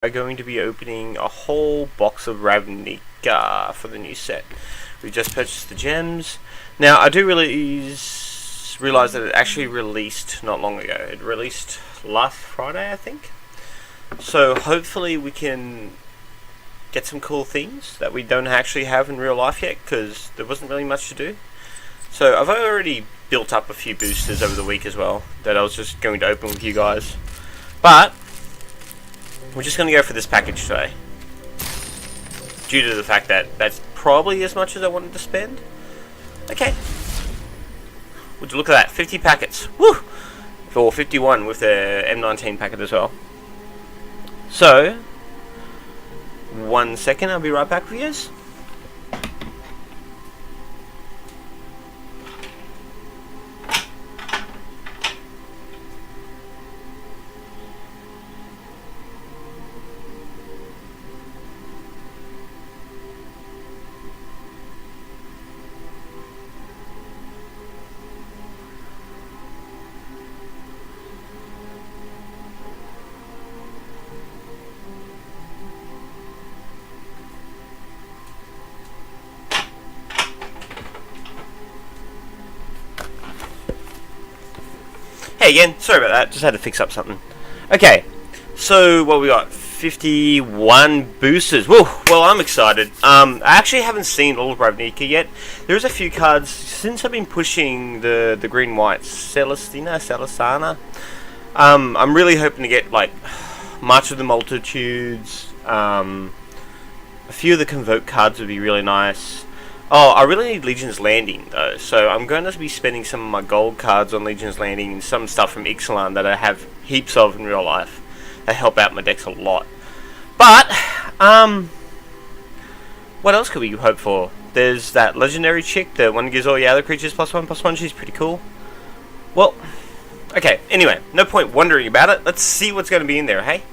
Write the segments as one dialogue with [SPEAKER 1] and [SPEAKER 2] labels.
[SPEAKER 1] Are going to be opening a whole box of Ravnica for the new set. We just purchased the gems. Now, I do realize that it actually released not long ago. It released last Friday, I think. So hopefully we can get some cool things that we don't actually have in real life yet, because there wasn't really much to do. So I've already built up a few boosters over the week as well that I was just going to open with you guys. But we're just going to go for this package today, due to the fact that that's probably as much as I wanted to spend. Okay. Would you look at that? 50 packets. Woo! For 51 with the M19 packet as well. So, 1 second, I'll be right back with you guys. Hey again, sorry about that, just had to fix up something. Okay, so what we got? 51 boosters. Woo! Well, I'm excited. I actually haven't seen all of Ravnica yet. There's a few cards since I've been pushing the green-white Celestina. I'm really hoping to get like March of the Multitudes. A few of the Convoke cards would be really nice. Oh, I really need Legion's Landing though, so I'm going to be spending some of my gold cards on Legion's Landing and some stuff from Ixalan that I have heaps of in real life. They help out my decks a lot. But, what else could we hope for? There's that legendary chick, the one who gives all your other creatures +1/+1, she's pretty cool. Well, okay, anyway, no point wondering about it. Let's see what's going to be in there, hey?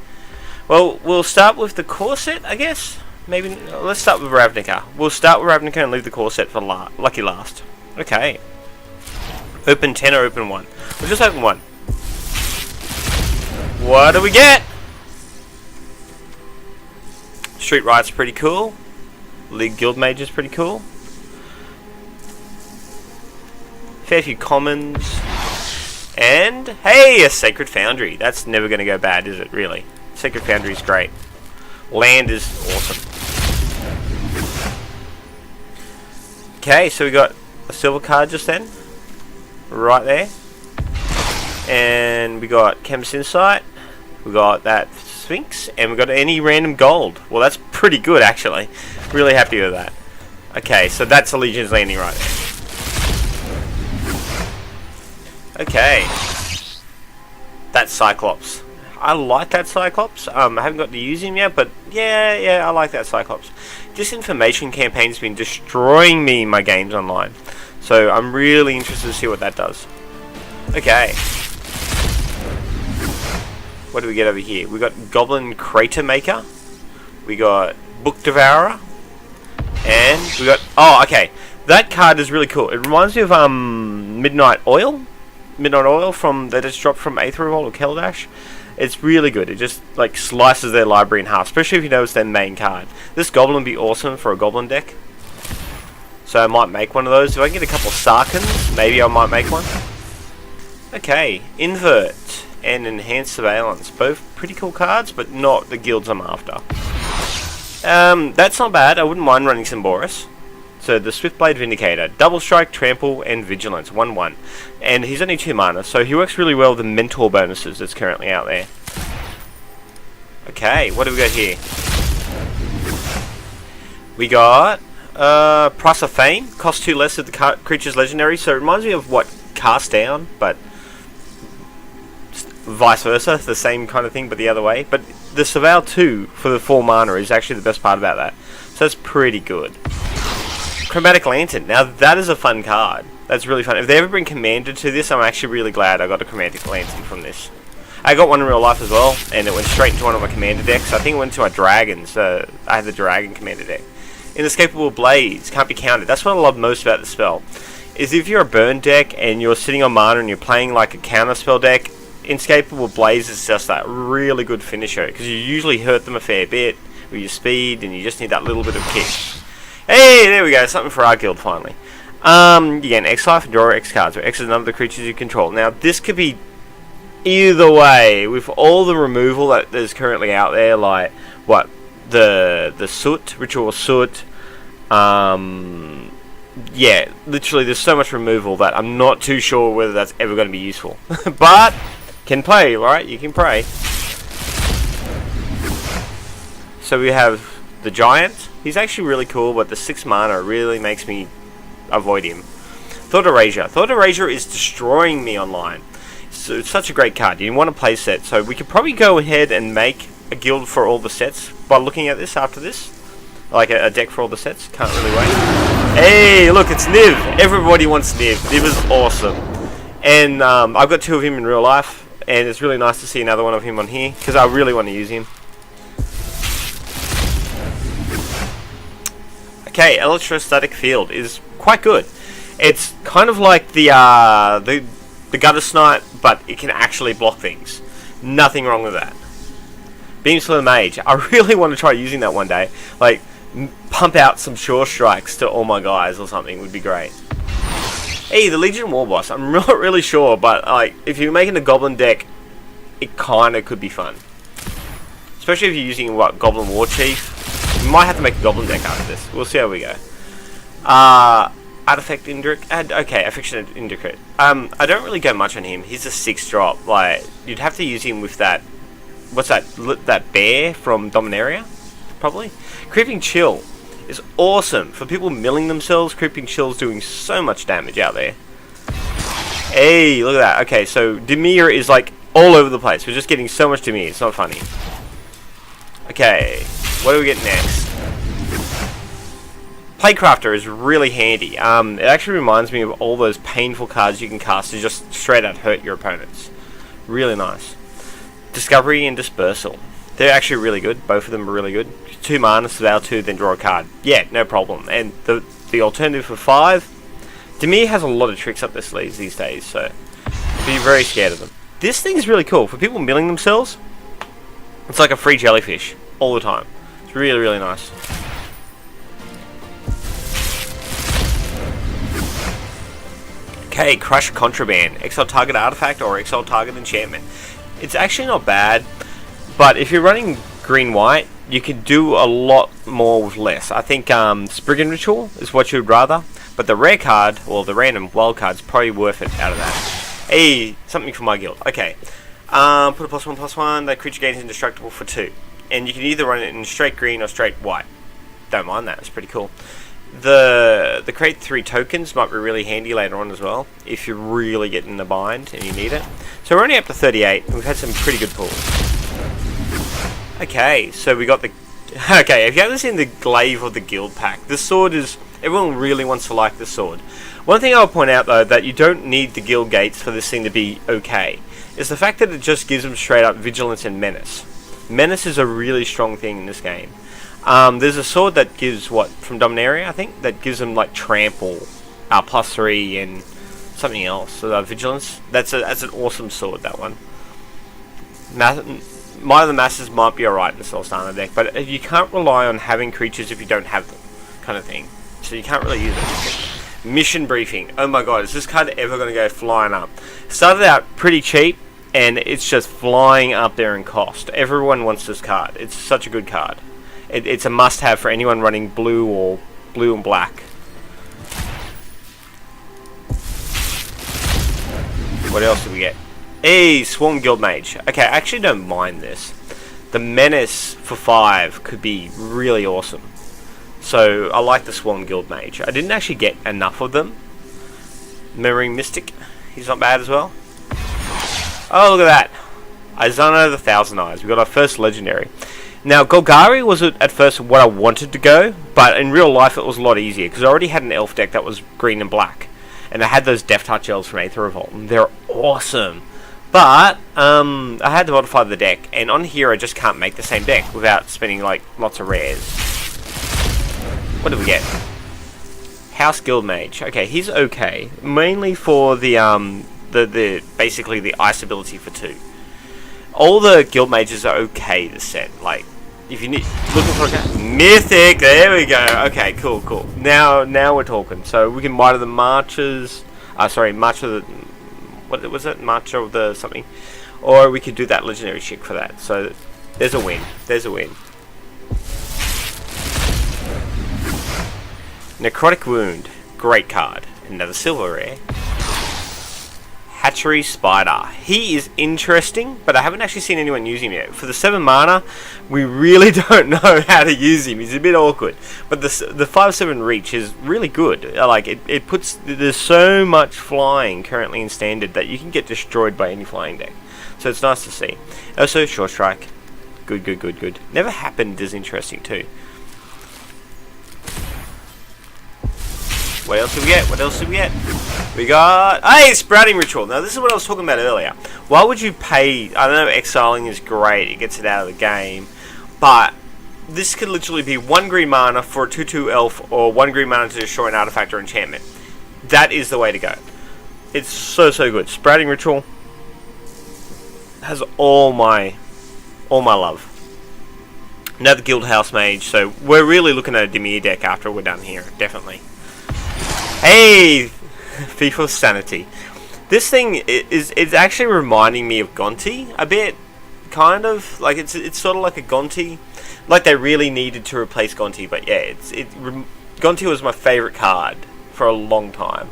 [SPEAKER 1] Well, we'll start with the core set, I guess. Maybe, let's start with Ravnica. We'll start with Ravnica and leave the core set for lucky last. Okay. Open 10 or open 1? We'll just open 1. What do we get? Street Right's pretty cool. League Guild Mage is pretty cool. Fair few commons. And, hey, a Sacred Foundry. That's never going to go bad, is it, really? Sacred Foundry is great. Land is awesome. Okay, so we got a silver card just then. Right there. And we got Chemist Insight. We got that Sphinx. And we got any random gold. Well, that's pretty good, actually. Really happy with that. Okay, so that's a Legion's Landing right there. Okay. That's Cyclops. I like that Cyclops. I haven't got to use him yet, but yeah, I like that Cyclops. Disinformation campaign's been destroying me in my games online, so I'm really interested to see what that does. Okay. What do we get over here? We got Goblin Crater Maker. We got Book Devourer. And we got... Oh, okay. That card is really cool. It reminds me of Midnight Oil. Midnight Oil from that just dropped from Aether Revolt or Keldash. It's really good. It just like slices their library in half, especially if you know it's their main card. This Goblin would be awesome for a Goblin deck. So I might make one of those. If I can get a couple of Sarkans, maybe I might make one. Okay, Invert and Enhanced Surveillance. Both pretty cool cards, but not the guilds I'm after. That's not bad. I wouldn't mind running some Boris. So the Swiftblade Vindicator, Double Strike, Trample, and Vigilance, 1/1. And he's only 2 mana, so he works really well with the Mentor bonuses that's currently out there. Okay, what do we got here? We got Price of Fame, costs 2 less of the creature's legendary, so it reminds me of what Cast Down, but vice versa, the same kind of thing, but the other way. But the Surveil 2 for the 4 mana is actually the best part about that, so that's pretty good. Chromatic Lantern. Now that is a fun card. That's really fun. If they ever bring Commander to this, I'm actually really glad I got a Chromatic Lantern from this. I got one in real life as well, and it went straight into one of my Commander decks. I think it went to my Dragons. I had the Dragon Commander deck. Inescapable Blaze. Can't be countered. That's what I love most about the spell. Is if you're a burn deck and you're sitting on mana and you're playing like a counter spell deck, Inescapable Blaze is just that really good finisher, because you usually hurt them a fair bit with your speed, and you just need that little bit of kick. Hey, there we go, something for our guild finally. You get an X life and draw X cards, where X is the number of the creatures you control. Now, this could be either way, with all the removal that there's currently out there, like, what, the Soot, Ritual Soot, yeah, literally there's so much removal that I'm not too sure whether that's ever going to be useful. But, can play, right? You can pray. So we have the Giant. He's actually really cool, but the 6 mana really makes me avoid him. Thought Erasure. Thought Erasure is destroying me online. So it's such a great card. You want to play set, so we could probably go ahead and make a guild for all the sets by looking at this after this. Like a deck for all the sets. Can't really wait. Hey, look, it's Niv. Everybody wants Niv. Niv is awesome. And I've got 2 of him in real life, and it's really nice to see another one of him on here, because I really want to use him. Okay, Electrostatic Field is quite good. It's kind of like the Gutter Snipe, but it can actually block things. Nothing wrong with that. Beam Slither Mage. I really want to try using that one day. Like, pump out some Sure Strikes to all my guys or something would be great. Hey, the Legion War Boss. I'm not really sure, but like, if you're making a Goblin deck, it kind of could be fun. Especially if you're using, what, Goblin War Chief. You might have to make a Goblin deck after this. We'll see how we go. Artifact Indicate. Okay, Affectionate Indicate. I don't really go much on him. He's a 6-drop. Like, you'd have to use him with that. What's that? That bear from Dominaria? Probably. Creeping Chill is awesome. For people milling themselves, Creeping Chill's doing so much damage out there. Hey, look at that. Okay, so Dimir is like all over the place. We're just getting so much Dimir. It's not funny. Okay, what do we get next? Playcrafter is really handy. It actually reminds me of all those painful cards you can cast to just straight out hurt your opponents. Really nice. Discovery and Dispersal. They're actually really good. Both of them are really good. 2 mana, Surveil 2, then draw a card. Yeah, no problem. And the alternative for 5, Dimir has a lot of tricks up their sleeves these days, so be very scared of them. This thing is really cool. For people milling themselves, it's like a free jellyfish all the time. It's really, really nice. Okay, Crush Contraband. Exile target artifact or exile target enchantment. It's actually not bad, but if you're running green-white, you can do a lot more with less. I think Spriggan Ritual is what you'd rather, but the rare card, or the random wild card, is probably worth it out of that. Hey, something for my guild. Okay, put a +1/+1, that creature gains indestructible for 2. And you can either run it in straight green or straight white. Don't mind that, it's pretty cool. The create 3 tokens might be really handy later on as well, if you really get in the bind and you need it. So we're only up to 38, and we've had some pretty good pulls. Okay, so we got the... Okay, if you haven't seen the glaive of the guild pack, this sword is... Everyone really wants to like this sword. One thing I'll point out though, that you don't need the guild gates for this thing to be okay, is the fact that it just gives them straight up vigilance and menace. Menace is a really strong thing in this game. There's a sword that gives, what, from Dominaria, I think? That gives them, like, Trample, +3, and something else. So, Vigilance. That's an awesome sword, that one. Might of the Masses might be alright in the Solstana deck, but you can't rely on having creatures if you don't have them, kind of thing. So you can't really use it. Mission Briefing. Oh my god, is this card ever going to go flying up? Started out pretty cheap, and it's just flying up there in cost. Everyone wants this card. It's such a good card. It's a must-have for anyone running blue or blue and black. What else do we get? Hey, Swarm Guild Mage. Okay, I actually don't mind this. The Menace for 5 could be really awesome. So, I like the Swarm Guild Mage. I didn't actually get enough of them. Mirroring Mystic. He's not bad as well. Oh, look at that. Izana the Thousand Eyes. We got our first legendary. Now, Golgari was at first what I wanted to go, but in real life it was a lot easier, because I already had an elf deck that was green and black. And I had those Death Touch elves from Aether Revolt, and they're awesome. But, I had to modify the deck, and on here I just can't make the same deck without spending, like, lots of rares. What do we get? House Guild Mage. Okay, he's okay. Mainly for the the basically the ice ability for 2. All the guild mages are okay this set. Like, if you need looking for a mythic, there we go. Okay, cool. Now we're talking. So we can miter the marches. Sorry, march of the what was it? March of the something, or we could do that legendary chick for that. So there's a win. Necrotic Wound, great card. Another silver rare. Hatchery Spider. He is interesting, but I haven't actually seen anyone use him yet. For the 7 mana, we really don't know how to use him. He's a bit awkward. But the 5/7 reach is really good. Like, it puts... There's so much flying currently in Standard that you can get destroyed by any flying deck. So it's nice to see. Also, Short Strike. Good. Never Happened is interesting too. What else do we get? We got... Hey, Sprouting Ritual. Now, this is what I was talking about earlier. Why would you pay... I know exiling is great. It gets it out of the game. But this could literally be 1 green mana for a 2/2 elf or 1 green mana to destroy an artifact or enchantment. That is the way to go. It's so good. Sprouting Ritual has all my love. Another Guildhouse Mage. So we're really looking at a Dimir deck after we're done here. Definitely. Hey, Thief of Sanity. This thing is actually reminding me of Gonti a bit, kind of like it's sort of like a Gonti, like they really needed to replace Gonti. But yeah, Gonti was my favorite card for a long time.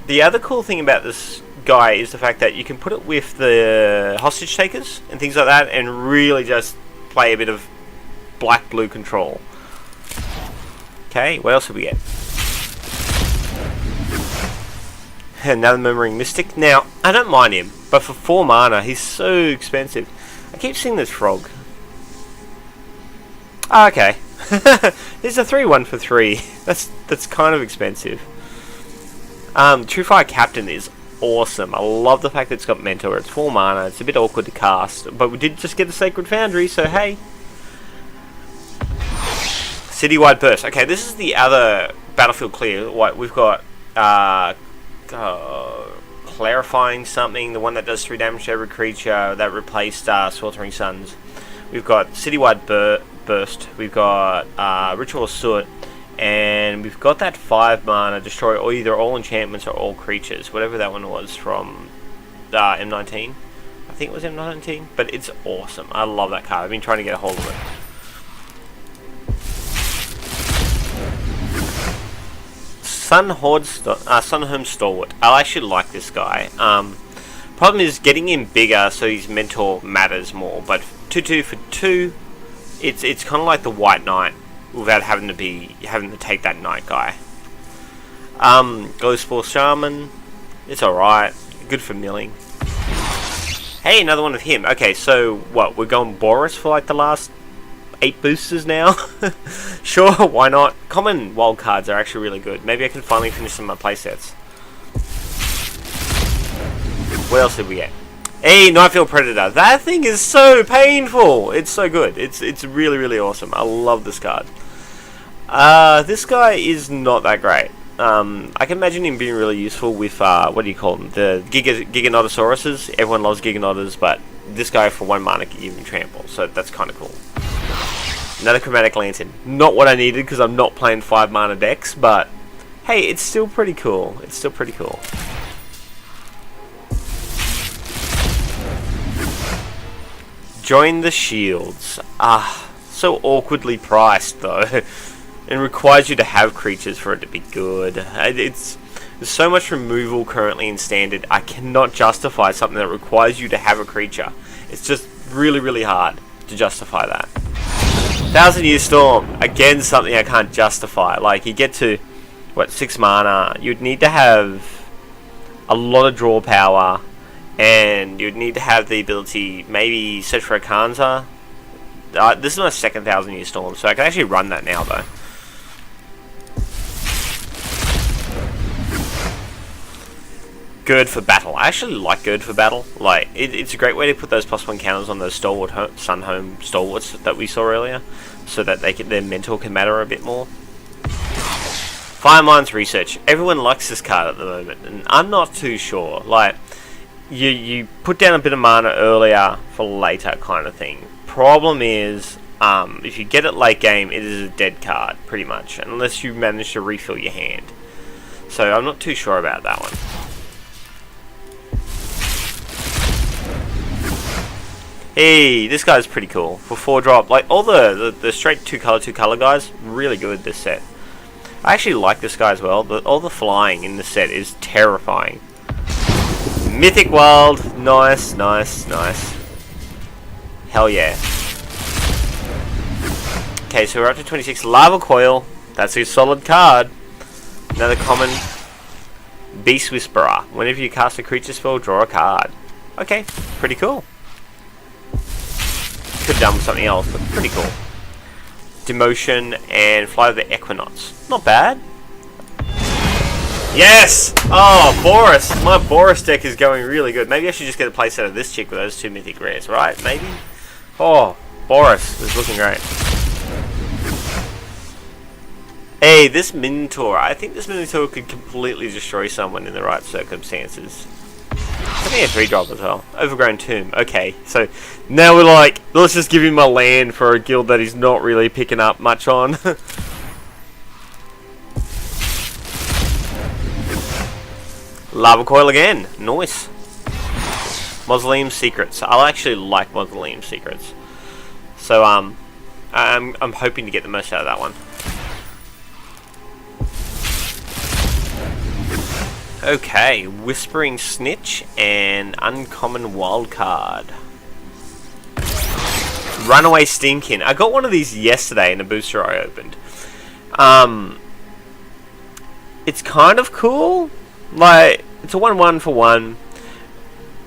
[SPEAKER 1] The other cool thing about this guy is the fact that you can put it with the hostage takers and things like that, and really just play a bit of black-blue control. Okay, what else do we get? Another Murmuring Mystic. Now, I don't mind him, but for 4 mana, he's so expensive. I keep seeing this frog. Oh, okay. Here's a 3/1 for 3. That's kind of expensive. Truefire Captain is awesome. I love the fact that it's got Mentor. It's 4 mana. It's a bit awkward to cast, but we did just get the Sacred Foundry, so hey. Citywide Burst. Okay, this is the other Battlefield Clear. We've got Clarifying Something, the one that does 3 damage to every creature that replaced Sweltering Suns. We've got Citywide Burst. We've got Ritual of Soot, and we've got that 5 mana destroy either all enchantments or all creatures, whatever that one was from M19. I think it was M19, but it's awesome. I love that card. I've been trying to get a hold of it. Sunhome Stalwart. I actually like this guy. Problem is getting him bigger so his mentor matters more. But 2/2 for 2, it's kind of like the White Knight without having to take that Knight guy. Glowspore Shaman. It's alright. Good for milling. Hey, another one of him. Okay, so what? We're going Boris for like the last 8 boosters now. Sure, why not? Common wild cards are actually really good. Maybe I can finally finish some of my playsets. What else did we get? Hey, Nightfield Predator. That thing is so painful. It's so good. It's really awesome. I love this card. This guy is not that great. I can imagine him being really useful with what do you call them? The Giganotosauruses. Everyone loves Giganotas, but this guy for 1 mana can give him trample, so that's kind of cool. Another Chromatic Lantern. Not what I needed because I'm not playing 5 mana decks, but hey, it's still pretty cool. Join the Shields. So awkwardly priced though. And requires you to have creatures for it to be good. There's so much removal currently in Standard. I cannot justify something that requires you to have a creature. It's just really hard to justify that. 1,000 Year Storm, again something I can't justify. Like, you get to, what, 6 mana, you'd need to have a lot of draw power, and you'd need to have the ability, maybe search for a Kanza. This is my second 1,000 Year Storm, so I can actually run that now though. Gird for Battle. I actually like Gird for Battle. Like, it's a great way to put those +1 counters on those Sunhome Stalwarts that we saw earlier, so that their mentor can matter a bit more. Fire Mines Research. Everyone likes this card at the moment, and I'm not too sure. Like, you put down a bit of mana earlier for later kind of thing. Problem is, if you get it late game, it is a dead card, pretty much, unless you manage to refill your hand. So I'm not too sure about that one. Hey, this guy's pretty cool. For 4-drop, like all the straight 2 color guys, really good this set. I actually like this guy as well. All the flying in the set is terrifying. Mythic World, nice, nice, nice. Hell yeah. Okay, so we're up to 26. Lava Coil, that's a solid card. Another common. Beast Whisperer. Whenever you cast a creature spell, draw a card. Okay, pretty cool. Could have done with something else, but pretty cool. Demotion and Fly of the Equinox. Not bad. Yes! Oh, Boris! My Boris deck is going really good. Maybe I should just get a playset of this chick with those 2 mythic rares, right? Maybe? Oh, Boris is looking great. Hey, this Minotaur. I think this Minotaur could completely destroy someone in the right circumstances. I think a 3-drop as well. Overgrown Tomb. Okay, so now we're like, let's just give him a land for a guild that he's not really picking up much on. Lava Coil again. Nice. Mausoleum Secrets. I actually like Mausoleum Secrets. So I'm hoping to get the most out of that one. Okay, Whispering Snitch and Uncommon Wildcard. Runaway Stinkin. I got one of these yesterday in a booster I opened. It's kind of cool. Like, it's a 1/1 for 1.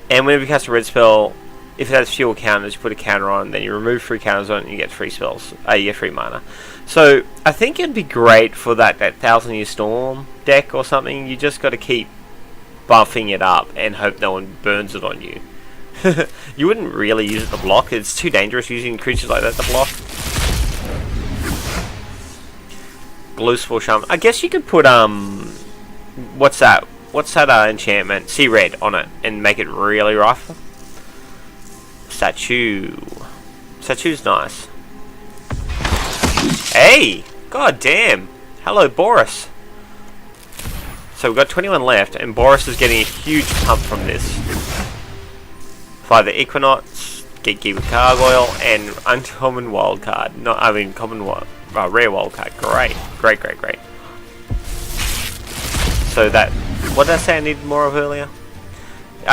[SPEAKER 1] And whenever you cast a red spell, if it has fewer counters, you put a counter on, then you remove 3 counters on it and you get 3 spells. You get 3 mana. So, I think it'd be great for that 1000-Year Storm deck or something. You just got to keep buffing it up and hope no one burns it on you. You wouldn't really use it to block. It's too dangerous using creatures like that to block. Glowspore Shaman. I guess you could put, what's that? What's that enchantment? Sea Red on it and make it really rough. Statue. Statue's nice. Hey! God damn! Hello, Boris. So we've got 21 left, and Boris is getting a huge pump from this. Fly the Equinox, Gatekeeper Gargoyle, and Uncommon Wildcard. Rare Wildcard. Great. Great, great, great. So that... What did I say I needed more of earlier?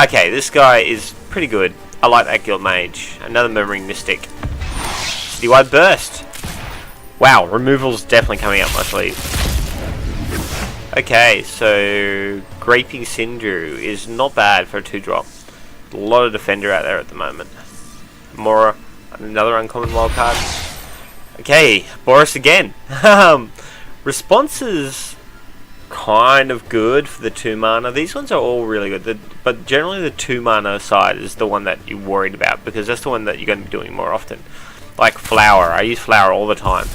[SPEAKER 1] Okay, this guy is pretty good. I like that Guild Mage. Another Murmuring Mystic. Citywide Burst. Wow, removal's definitely coming up my sleeve. Okay, so Graping Sindru is not bad for a 2-drop. A lot of Defender out there at the moment. Mora, another Uncommon Wildcard. Okay, Boris again. Response is kind of good for the 2 mana. These ones are all really good, but generally the 2 mana side is the one that you're worried about, because that's the one that you're going to be doing more often. Like Flower, I use Flower all the time.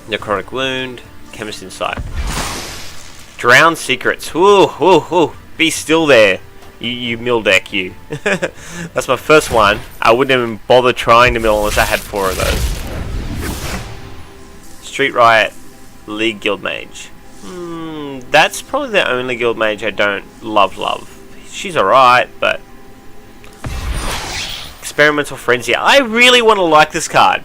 [SPEAKER 1] Necrotic Wound, Chemist Insight. Drowned Secrets. Ooh, ooh, ooh. Be still there. You mill deck, you. That's my first one. I wouldn't even bother trying to mill unless I had 4 of those. Street Riot, League Guild Mage. That's probably the only Guild Mage I don't love. She's alright, but... Experimental Frenzy. I really want to like this card.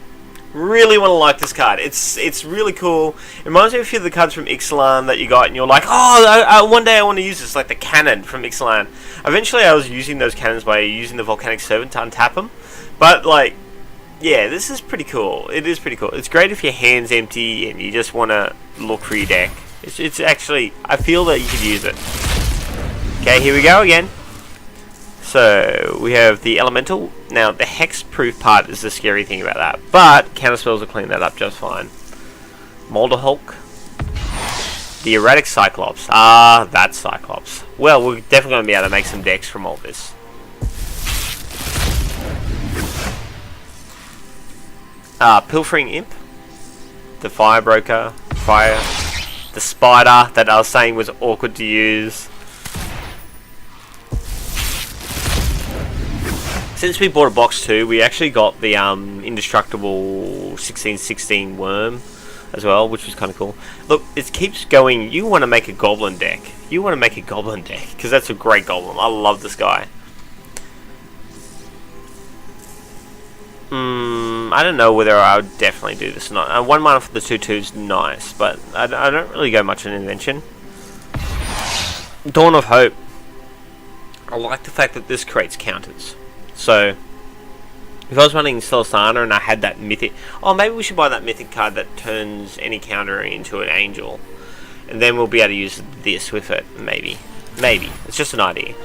[SPEAKER 1] It's really cool. It reminds me of a few of the cards from Ixalan that you got, and you're like, oh, one day I want to use this, like the cannon from Ixalan. Eventually, I was using those cannons by using the Volcanic Servant to untap them. But like, yeah, this is pretty cool. It is pretty cool. It's great if your hand's empty and you just want to look for your deck. It's actually, I feel that you could use it. Okay, here we go again. So, we have the Elemental. Now, the Hex-proof part is the scary thing about that. But, counterspells will clean that up just fine. Molder Hulk. The Erratic Cyclops. Ah, that's Cyclops. Well, we're definitely going to be able to make some decks from all this. Pilfering Imp. the fire broker, the spider that I was saying was awkward to use. Since we bought a box too, we actually got the indestructible 1616 worm as well, which was kind of cool. Look, it keeps going. You want to make a goblin deck. Because that's a great goblin. I love this guy. I don't know whether I would definitely do this or not. 1 mana for the 2/2 is nice, but I don't really go much on invention. Dawn of Hope. I like the fact that this creates counters. So, if I was running Celestana and I had that mythic... Oh, maybe we should buy that mythic card that turns any counter into an angel. And then we'll be able to use this with it, maybe. Maybe. It's just an idea.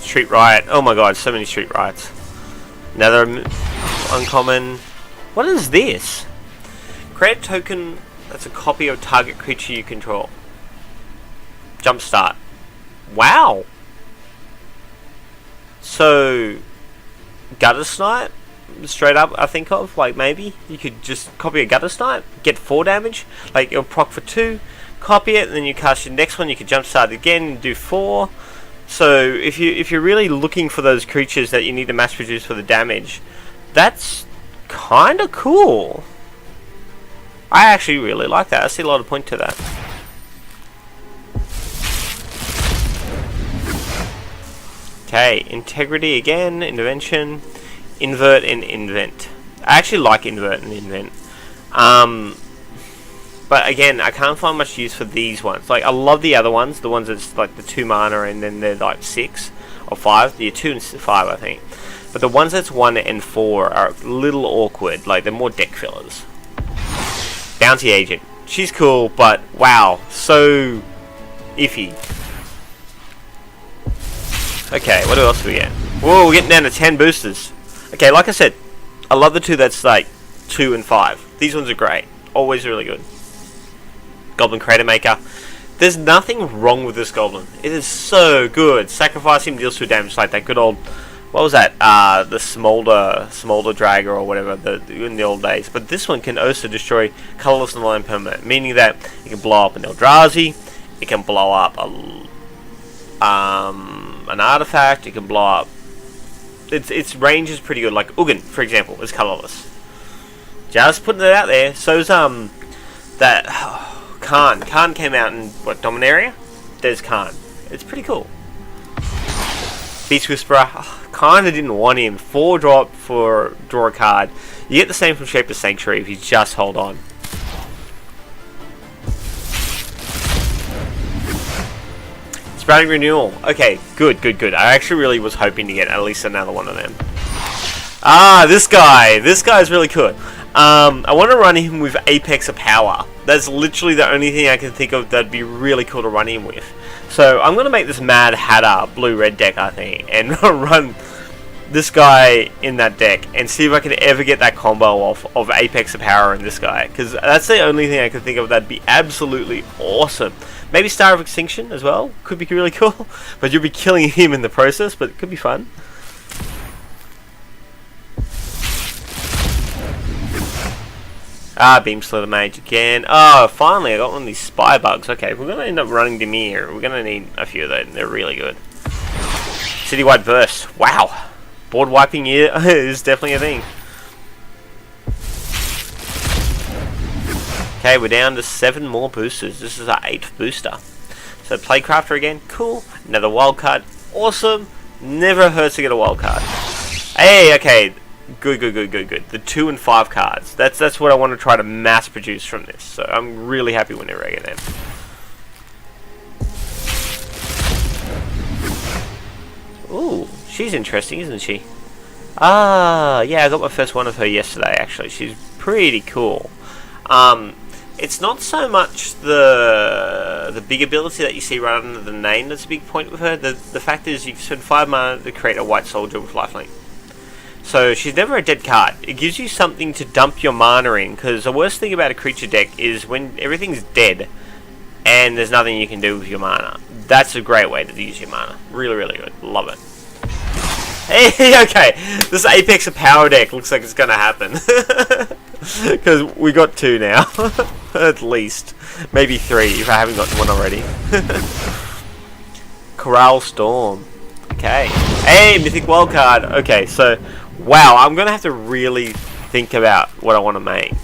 [SPEAKER 1] Street Riot. Oh my god, so many Street Riots. Another uncommon. What is this? Create a token that's a copy of target creature you control. Jumpstart. Wow. So, Gutter Snipe, straight up, I think of, like maybe you could just copy a Gutter Snipe, get 4 damage, like it'll proc for 2, copy it, and then you cast your next one. You can jumpstart again and do 4. So if you're really looking for those creatures that you need to mass produce for the damage, that's kind of cool. I actually really like that. I see a lot of point to that. Okay, integrity again, intervention, invert and invent. I actually like invert and invent. But again, I can't find much use for these ones. Like, I love the other ones, the ones that's like the 2 mana and then they're like 6 or 5. They're 2 and 5, I think. But the ones that's 1 and 4 are a little awkward. Like, they're more deck fillers. Bounty Agent. She's cool, but wow, so iffy. Okay, what else do we get? Whoa, we're getting down to 10 boosters. Okay, like I said, I love the 2 that's like 2 and 5. These ones are great. Always really good. Goblin Crater Maker. There's nothing wrong with this goblin. It is so good. Sacrifice him, deals 2 damage, like that good old... What was that? The Smolder Dragger or whatever in the old days. But this one can also destroy colorless and land permanent, meaning that it can blow up an Eldrazi, it can blow up an artifact, it can blow up... Its range is pretty good. Like Ugin, for example, is colorless. Just putting it out there. So's that Khan. Khan came out in what, Dominaria? There's Khan. It's pretty cool. Beast Whisperer. Kinda didn't want him. 4 drop for draw a card. You get the same from Shape of Sanctuary if you just hold on. Sprouting Renewal. Okay, good. I actually really was hoping to get at least another one of them. Ah, this guy. This guy's really good. I want to run him with Apex of Power. That's literally the only thing I can think of that'd be really cool to run him with. So I'm going to make this Mad Hatter blue-red deck, I think, and run this guy in that deck and see if I can ever get that combo off of Apex of Power and this guy. Because that's the only thing I can think of that'd be absolutely awesome. Maybe Star of Extinction as well. Could be really cool. But you'll be killing him in the process, but it could be fun. Ah, Beam Slither Mage again. Oh, finally I got one of these Spy Bugs. Okay, we're going to end up running Demir. We're going to need a few of those. They're really good. Citywide Burst. Wow. Board wiping is definitely a thing. Okay, we're down to 7 more boosters. This is our 8th booster. So Playcrafter again. Cool. Another wild card. Awesome. Never hurts to get a wild card. Hey, okay. Good. The 2 and 5 cards. That's what I want to try to mass produce from this. So I'm really happy whenever I get them. Ooh, she's interesting, isn't she? Ah, yeah, I got my first one of her yesterday. Actually, she's pretty cool. It's not so much the big ability that you see right under the name that's a big point with her. The fact is you can spend 5 mana to create a white soldier with lifelink. So she's never a dead card. It gives you something to dump your mana in, because the worst thing about a creature deck is when everything's dead and there's nothing you can do with your mana. That's a great way to use your mana. Really good. Love it. Hey, okay. This Apex of Power deck looks like it's gonna happen. Because we got 2 now. At least. Maybe 3 if I haven't got one already. Corral Storm. Okay. Hey, Mythic Wildcard. Okay, so, wow, I'm gonna have to really think about what I want to make.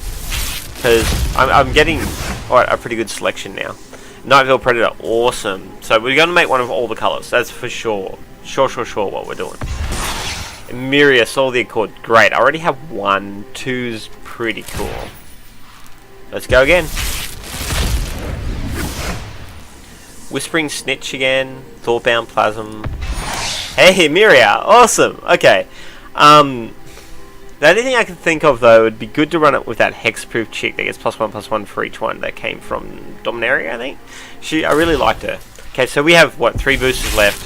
[SPEAKER 1] Because I'm getting a pretty good selection now. Nightville Predator, awesome. So we're going to make one of all the colours, that's for sure. Sure what we're doing. Miria, Soul of the Accord, great. I already have 1, 2's pretty cool. Let's go again. Whispering Snitch again, Thought-Bound Plasm. Hey, Miria, awesome. Okay. The only thing I can think of, though, would be good to run it with that hexproof chick that gets +1/+1 for each one that came from Dominaria, I think. I really liked her. Okay, so we have, what, 3 boosters left?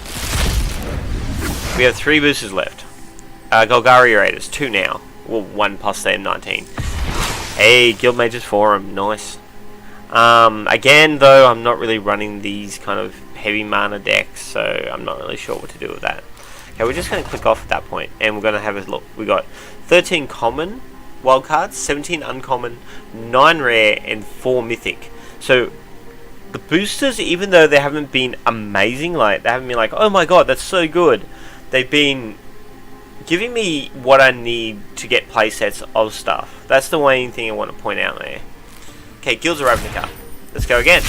[SPEAKER 1] We have 3 boosters left. Golgari Raiders, 2 now. Well, 1 plus them, 19. Hey, Guild Mages Forum, nice. Again, though, I'm not really running these kind of heavy mana decks, so I'm not really sure what to do with that. Okay, we're just going to click off at that point, and we're going to have a look. We got 13 common wildcards, 17 uncommon, 9 rare, and 4 mythic. So the boosters, even though they haven't been amazing, like they haven't been like, oh my god, that's so good, they've been giving me what I need to get playsets of stuff. That's the main thing I want to point out there. Okay, Guilds of Ravnica. Let's go again.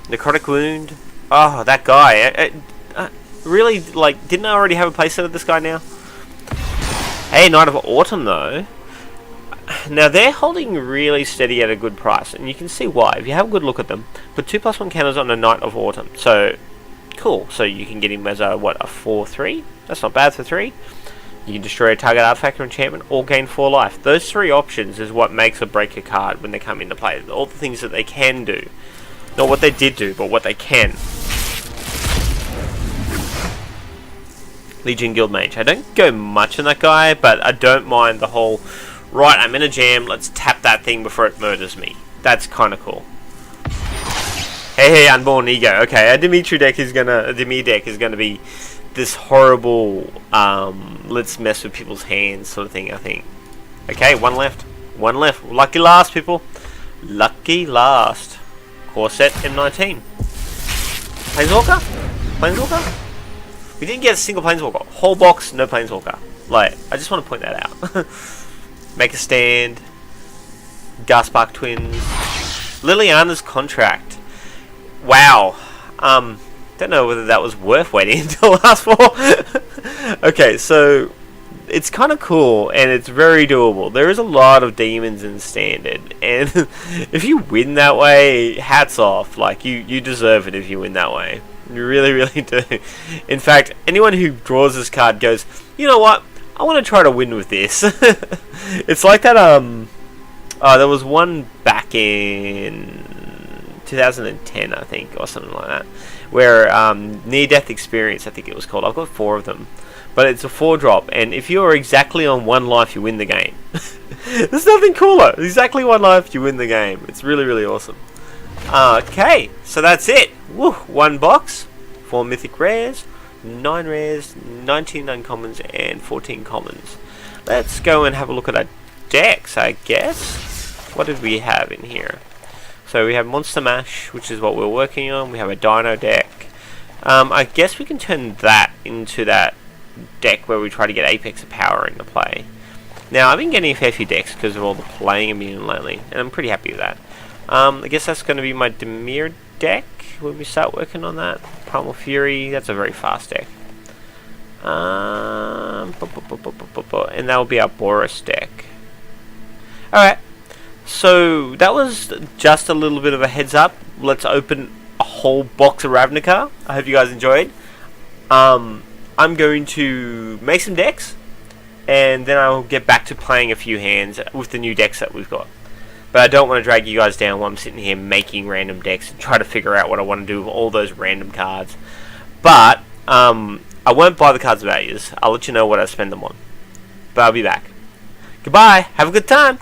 [SPEAKER 1] Necrotic Wound. Oh, that guy. Really, like, didn't I already have a playset of this guy now? Hey, Knight of Autumn, though. Now, they're holding really steady at a good price, and you can see why. If you have a good look at them, put 2+1 counters on a Knight of Autumn. So, cool. So, you can get him as a, what, a 4/3? That's not bad for 3. You can destroy a target artifact or enchantment, or gain 4 life. Those 3 options is what makes or break a card when they come into play. All the things that they can do. Not what they did do, but what they can. Legion Guild Mage. I don't go much on that guy, but I don't mind the whole, right, I'm in a jam, let's tap that thing before it murders me. That's kind of cool. Hey, Unborn Ego. Okay, a Dimir deck is gonna be this horrible, let's mess with people's hands sort of thing, I think. Okay, 1 left. 1 left. Lucky last, people. Lucky last. Core set M19. Planeswalker? Planeswalker? We didn't get a single Planeswalker. Whole box, no Planeswalker. Like, I just want to point that out. Make a Stand. Garspark Twins. Liliana's Contract. Wow. Don't know whether that was worth waiting until last for. Okay, so it's kind of cool and it's very doable. There is a lot of demons in Standard, and if you win that way, hats off. Like, you deserve it if you win that way. You really, really do. In fact, anyone who draws this card goes, you know what? I want to try to win with this. It's like that, there was one back in 2010, I think, or something like that, where, Near-Death Experience, I think it was called. I've got 4 of them. But it's a 4-drop, and if you're exactly on 1 life, you win the game. There's nothing cooler. Exactly 1 life, you win the game. It's really, really awesome. Okay, so that's it. Woo, 1 box, 4 mythic rares, 9 rares, 19 uncommons, and 14 commons. Let's go and have a look at our decks, I guess. What did we have in here? So we have Monster Mash, which is what we're working on. We have a Dino deck. I guess we can turn that into that deck where we try to get Apex of Power into play. Now, I've been getting a fair few decks because of all the playing I've been doing lately, and I'm pretty happy with that. I guess that's going to be my Dimir deck when we start working on that. Primal Fury, that's a very fast deck. And that will be our Boris deck. Alright, so that was just a little bit of a heads up. Let's open a whole box of Ravnica. I hope you guys enjoyed. I'm going to make some decks, and then I'll get back to playing a few hands with the new decks that we've got. But I don't want to drag you guys down while I'm sitting here making random decks and try to figure out what I want to do with all those random cards. But I won't buy the cards values. I'll let you know what I spend them on. But I'll be back. Goodbye. Have a good time.